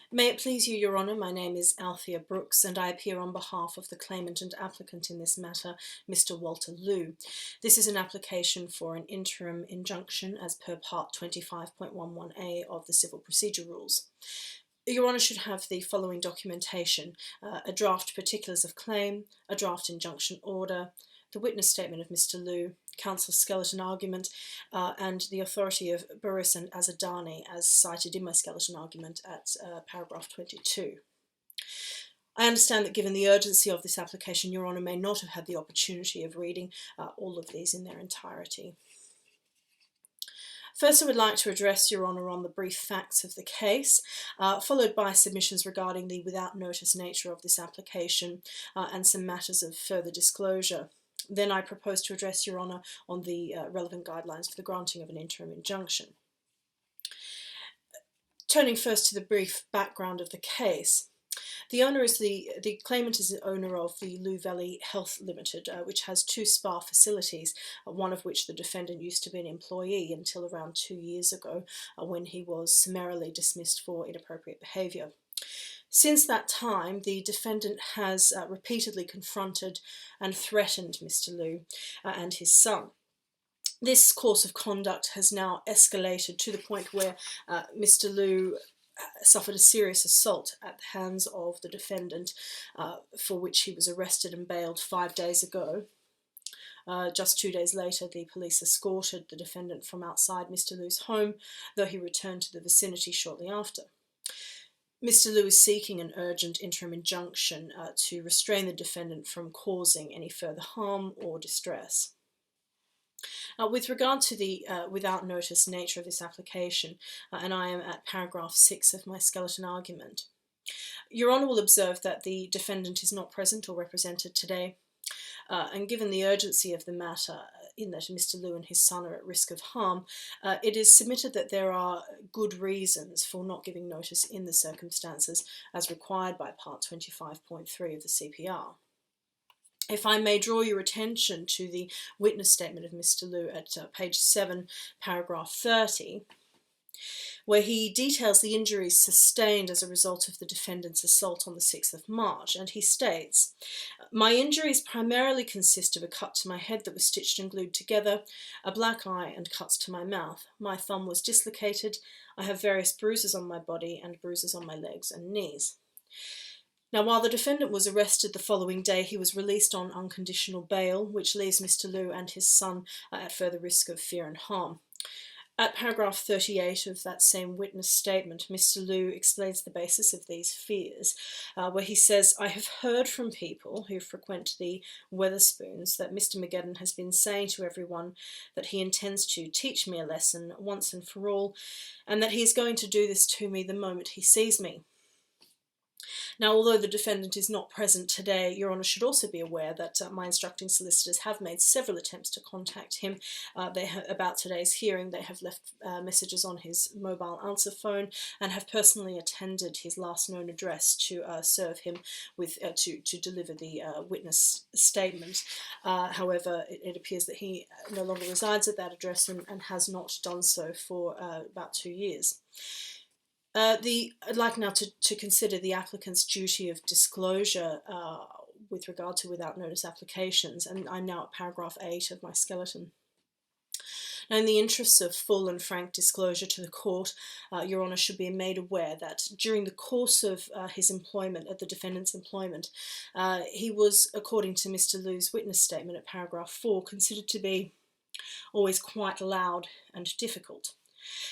May it please you, Your Honour, my name is Althea Brooks and I appear on behalf of the claimant and applicant in this matter, Mr Walter Liu. This is an application for an interim injunction as per Part 25.11a of the Civil Procedure Rules. Your Honour should have the following documentation: a draft particulars of claim, a draft injunction order, the witness statement of Mr Liu, counsel's skeleton argument, and the authority of Burris and Azadani as cited in my skeleton argument at paragraph 22. I understand that given the urgency of this application, Your Honour may not have had the opportunity of reading all of these in their entirety. First, I would like to address Your Honour on the brief facts of the case, followed by submissions regarding the without notice nature of this application and some matters of further disclosure. Then I propose to address Your Honour on the relevant guidelines for the granting of an interim injunction. Turning first to the brief background of the case. The claimant is the owner of the Liu Valley Health Limited, which has 2 spa facilities, one of which the defendant used to be an employee until around 2 years ago, when he was summarily dismissed for inappropriate behaviour. Since that time, the defendant has repeatedly confronted and threatened Mr Liu and his son. This course of conduct has now escalated to the point where Mr Liu suffered a serious assault at the hands of the defendant, for which he was arrested and bailed 5 days ago. Just 2 days later, the police escorted the defendant from outside Mr Liu's home, though he returned to the vicinity shortly after. Mr Liu is seeking an urgent interim injunction to restrain the defendant from causing any further harm or distress. With regard to the without notice nature of this application, and I am at paragraph 6 of my skeleton argument, Your Honour will observe that the defendant is not present or represented today, and given the urgency of the matter, in that Mr Liu and his son are at risk of harm, it is submitted that there are good reasons for not giving notice in the circumstances as required by Part 25.3 of the CPR. If I may draw your attention to the witness statement of Mr Liu at page 7, paragraph 30, where he details the injuries sustained as a result of the defendant's assault on the 6th of March, and he states, "My injuries primarily consist of a cut to my head that was stitched and glued together, a black eye and cuts to my mouth. My thumb was dislocated. I have various bruises on my body and bruises on my legs and knees." Now, while the defendant was arrested the following day, he was released on unconditional bail, which leaves Mr Liu and his son at further risk of fear and harm. At paragraph 38 of that same witness statement, Mr Liu explains the basis of these fears, where he says, "I have heard from people who frequent the Weatherspoons that Mr Mageddon has been saying to everyone that he intends to teach me a lesson once and for all, and that he is going to do this to me the moment he sees me." Now, although the defendant is not present today, Your Honour should also be aware that my instructing solicitors have made several attempts to contact him about today's hearing. They have left messages on his mobile answer phone and have personally attended his last known address to serve him with to deliver the witness statement. However, it appears that he no longer resides at that address and has not done so for about 2 years. I'd like now to consider the applicant's duty of disclosure with regard to without notice applications, and I'm now at paragraph 8 of my skeleton. Now, in the interests of full and frank disclosure to the court, Your Honour should be made aware that during the course of his employment, at the defendant's employment, he was, according to Mr Liu's witness statement at paragraph 4, considered to be always quite loud and difficult.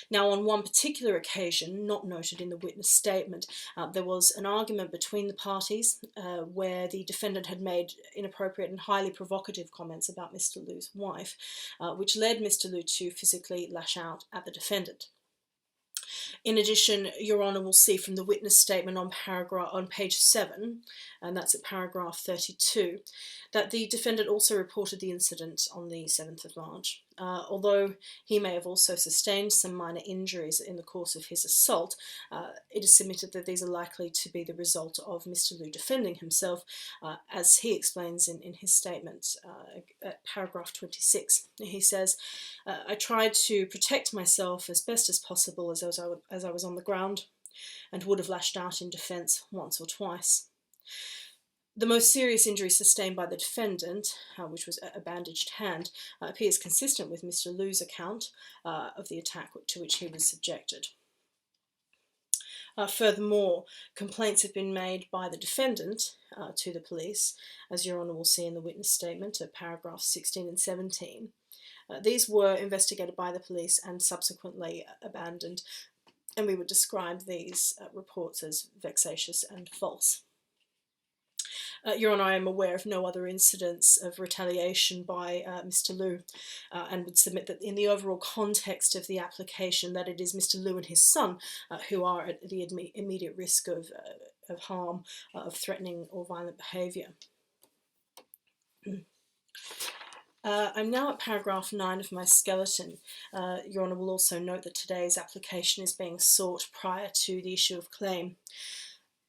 Now, on one particular occasion, not noted in the witness statement, there was an argument between the parties where the defendant had made inappropriate and highly provocative comments about Mr Liu's wife, which led Mr Liu to physically lash out at the defendant. In addition, Your Honour will see from the witness statement on page 7, and that's at paragraph 32, that the defendant also reported the incident on the 7th of March. Although he may have also sustained some minor injuries in the course of his assault, it is submitted that these are likely to be the result of Mr Liu defending himself, as he explains in his statement at paragraph 26. He says, "I tried to protect myself as best as possible as I was on the ground. and would have lashed out in defence once or twice. The most serious injury sustained by the defendant, which was a bandaged hand, appears consistent with Mr. Liu's account of the attack to which he was subjected. Furthermore, complaints have been made by the defendant to the police, as Your Honour will see in the witness statement at paragraphs 16 and 17. These were investigated by the police and subsequently abandoned, and we would describe these reports as vexatious and false. Your Honour, I am aware of no other incidents of retaliation by Mr. Liu, and would submit that in the overall context of the application, that it is Mr. Liu and his son who are at the immediate risk of harm, of threatening or violent behaviour. I'm now at paragraph 9 of my skeleton. Your Honour will also note that today's application is being sought prior to the issue of claim.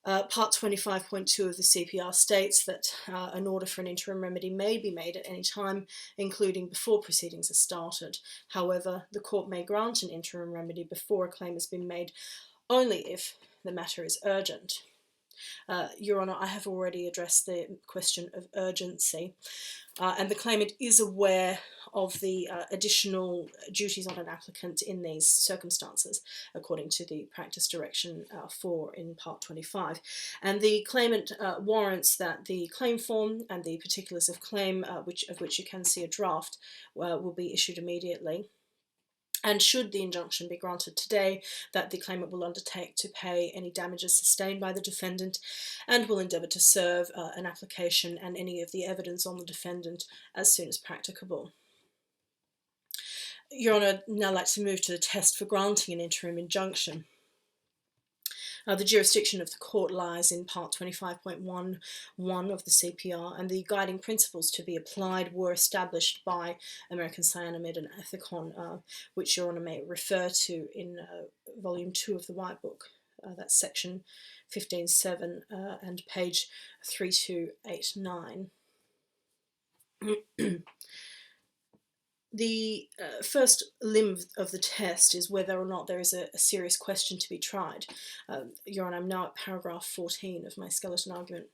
Part 25.2 of the CPR states that an order for an interim remedy may be made at any time, including before proceedings are started. However, the court may grant an interim remedy before a claim has been made, only if the matter is urgent. Your Honour, I have already addressed the question of urgency, and the claimant is aware of the additional duties on an applicant in these circumstances, according to the practice direction 4 in Part 25. And the claimant warrants that the claim form and the particulars of claim, of which you can see a draft, will be issued immediately. And should the injunction be granted today, that the claimant will undertake to pay any damages sustained by the defendant and will endeavour to serve an application and any of the evidence on the defendant as soon as practicable. Your Honour, I'd now like to move to the test for granting an interim injunction. The jurisdiction of the court lies in Part 25.11 of the CPR, and the guiding principles to be applied were established by American Cyanamid and Ethicon, which Your Honour may refer to in Volume 2 of the White Book. That's section 15.7 and page 3289. The first limb of the test is whether or not there is a serious question to be tried. Your Honour, I'm now at paragraph 14 of my skeleton argument.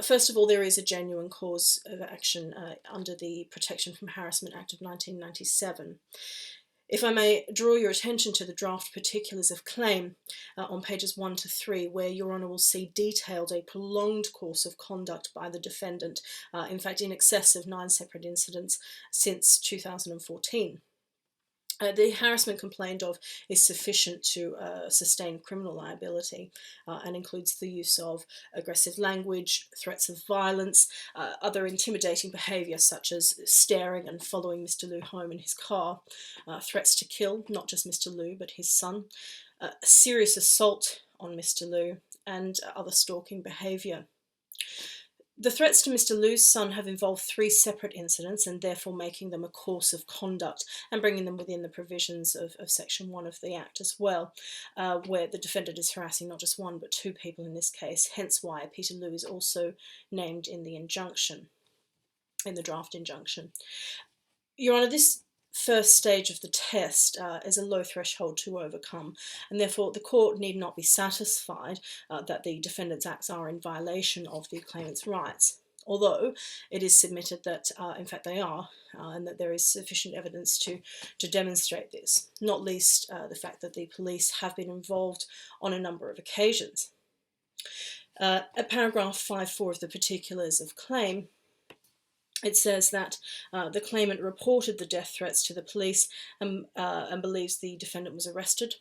First of all, there is a genuine cause of action under the Protection from Harassment Act of 1997. If I may draw your attention to the draft particulars of claim on pages 1 to 3, where Your Honour will see detailed a prolonged course of conduct by the defendant, in fact in excess of 9 separate incidents since 2014. The harassment complained of is sufficient to sustain criminal liability and includes the use of aggressive language, threats of violence, other intimidating behaviour such as staring and following Mr. Liu home in his car, threats to kill, not just Mr. Liu but his son, serious assault on Mr. Liu, and other stalking behaviour. The threats to Mr. Liu's son have involved 3 separate incidents, and therefore making them a course of conduct and bringing them within the provisions of Section 1 of the Act as well, where the defendant is harassing not just 1 but 2 people in this case, hence why Peter Liu is also named in the injunction, in the draft injunction. Your Honour, this first stage of the test is a low threshold to overcome, and therefore the court need not be satisfied that the defendant's acts are in violation of the claimant's rights, although it is submitted that in fact they are, and that there is sufficient evidence to demonstrate this, not least the fact that the police have been involved on a number of occasions. At paragraph 5.4 of the particulars of claim, it says that the claimant reported the death threats to the police and believes the defendant was arrested.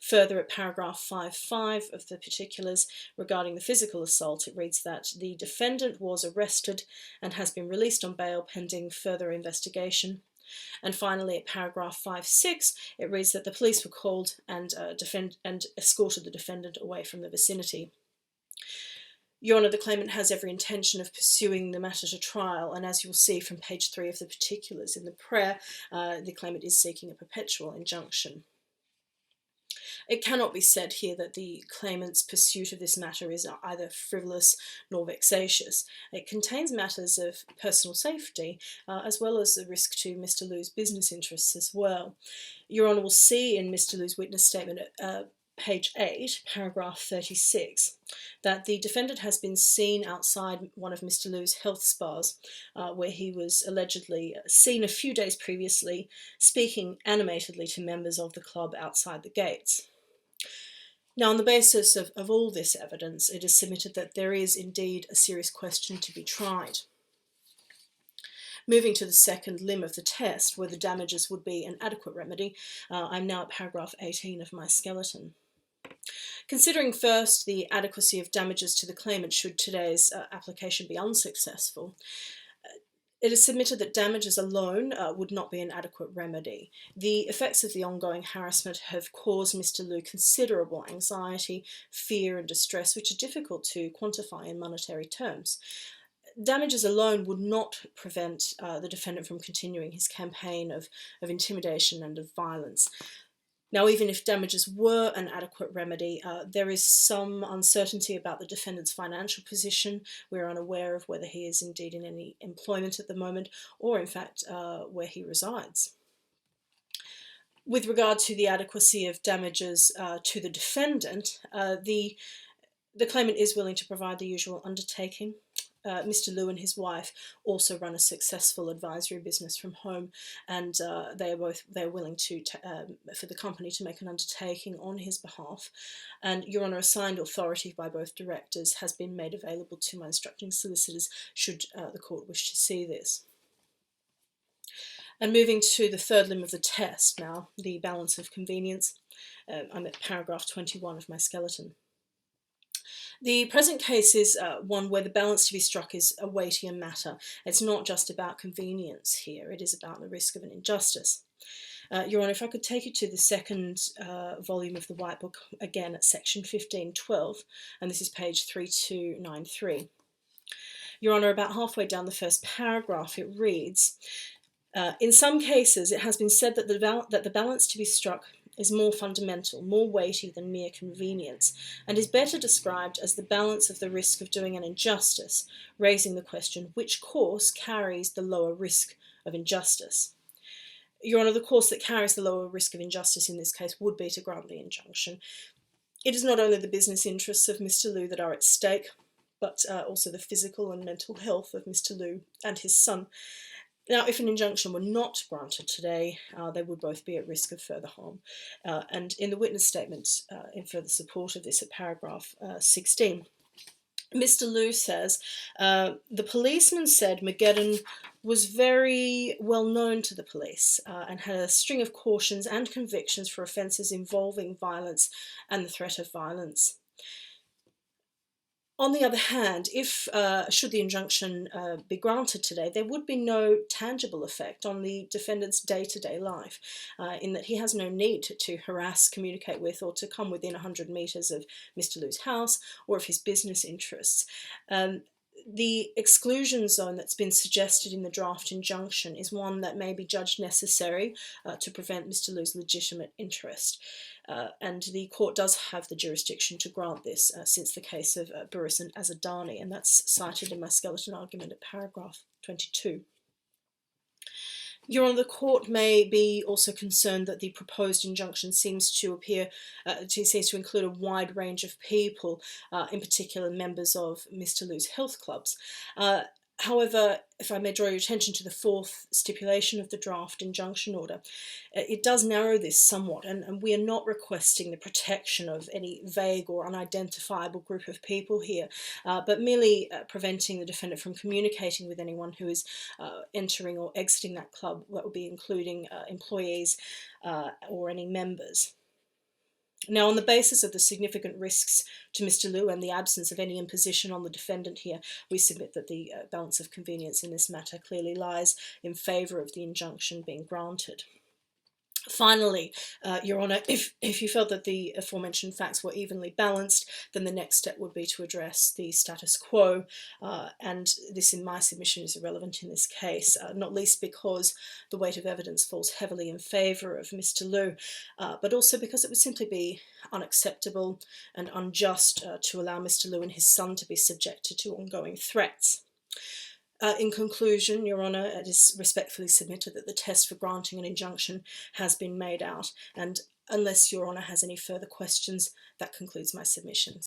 Further, at paragraph 5.5 of the particulars regarding the physical assault, it reads that the defendant was arrested and has been released on bail pending further investigation. And finally, at paragraph 5.6, it reads that the police were called and escorted the defendant away from the vicinity. Your Honour, the claimant has every intention of pursuing the matter to trial, and as you will see from page 3 of the particulars in the prayer, the claimant is seeking a perpetual injunction. It cannot be said here that the claimant's pursuit of this matter is either frivolous nor vexatious. It contains matters of personal safety, as well as the risk to Mr. Liu's business interests as well. Your Honour will see in Mr. Liu's witness statement at page 8, paragraph 36, that the defendant has been seen outside one of Mr. Liu's health spas, where he was allegedly seen a few days previously speaking animatedly to members of the club outside the gates. Now, on the basis of all this evidence, it is submitted that there is indeed a serious question to be tried. Moving to the second limb of the test, whether damages would be an adequate remedy, I'm now at paragraph 18 of my skeleton. Considering first the adequacy of damages to the claimant should today's application be unsuccessful, it is submitted that damages alone would not be an adequate remedy. The effects of the ongoing harassment have caused Mr. Liu considerable anxiety, fear and distress, which are difficult to quantify in monetary terms. Damages alone would not prevent the defendant from continuing his campaign of intimidation and of violence. Now, even if damages were an adequate remedy, there is some uncertainty about the defendant's financial position. We're unaware of whether he is indeed in any employment at the moment, or in fact where he resides. With regard to the adequacy of damages to the defendant, the claimant is willing to provide the usual undertaking. Mr. Liu and his wife also run a successful advisory business from home, and they're willing to for the company to make an undertaking on his behalf. And Your Honour, assigned authority by both directors has been made available to my instructing solicitors should the court wish to see this. And moving to the third limb of the test now, the balance of convenience. I'm at paragraph 21 of my skeleton. The present case is one where the balance to be struck is a weightier matter. It's not just about convenience here, it is about the risk of an injustice. Your Honour, if I could take you to the second volume of the White Book, again at section 1512, and this is page 3293. Your Honour, about halfway down the first paragraph it reads, in some cases it has been said that the balance to be struck is more fundamental, more weighty than mere convenience, and is better described as the balance of the risk of doing an injustice, raising the question which course carries the lower risk of injustice. Your Honour, the course that carries the lower risk of injustice in this case would be to grant the injunction. It is not only the business interests of Mr. Liu that are at stake, but also the physical and mental health of Mr. Liu and his son. Now, if an injunction were not granted today, they would both be at risk of further harm. And in the witness statement, in further support of this at paragraph 16, Mr. Liu says, the policeman said Mageddon was very well known to the police and had a string of cautions and convictions for offences involving violence and the threat of violence. On the other hand, if should the injunction be granted today, there would be no tangible effect on the defendant's day-to-day life, in that he has no need to harass, communicate with, or to come within 100 metres of Mr. Liu's house or of his business interests. The exclusion zone that's been suggested in the draft injunction is one that may be judged necessary to prevent Mr. Liu's legitimate interest. And the court does have the jurisdiction to grant this since the case of Burris and Azadani, and that's cited in my skeleton argument at paragraph 22. Your Honour, the court may be also concerned that the proposed injunction seems to include a wide range of people, in particular members of Mr. Liu's health clubs. However, if I may draw your attention to the fourth stipulation of the draft injunction order, it does narrow this somewhat, and we are not requesting the protection of any vague or unidentifiable group of people here, but merely preventing the defendant from communicating with anyone who is entering or exiting that club, that would be including employees or any members. Now, on the basis of the significant risks to Mr. Liu and the absence of any imposition on the defendant here, we submit that the balance of convenience in this matter clearly lies in favour of the injunction being granted. Finally, Your Honour, if you felt that the aforementioned facts were evenly balanced, then the next step would be to address the status quo, and this in my submission is irrelevant in this case, not least because the weight of evidence falls heavily in favour of Mr Liu, but also because it would simply be unacceptable and unjust to allow Mr Liu and his son to be subjected to ongoing threats. In conclusion, Your Honour, it is respectfully submitted that the test for granting an injunction has been made out, and unless Your Honour has any further questions, that concludes my submissions.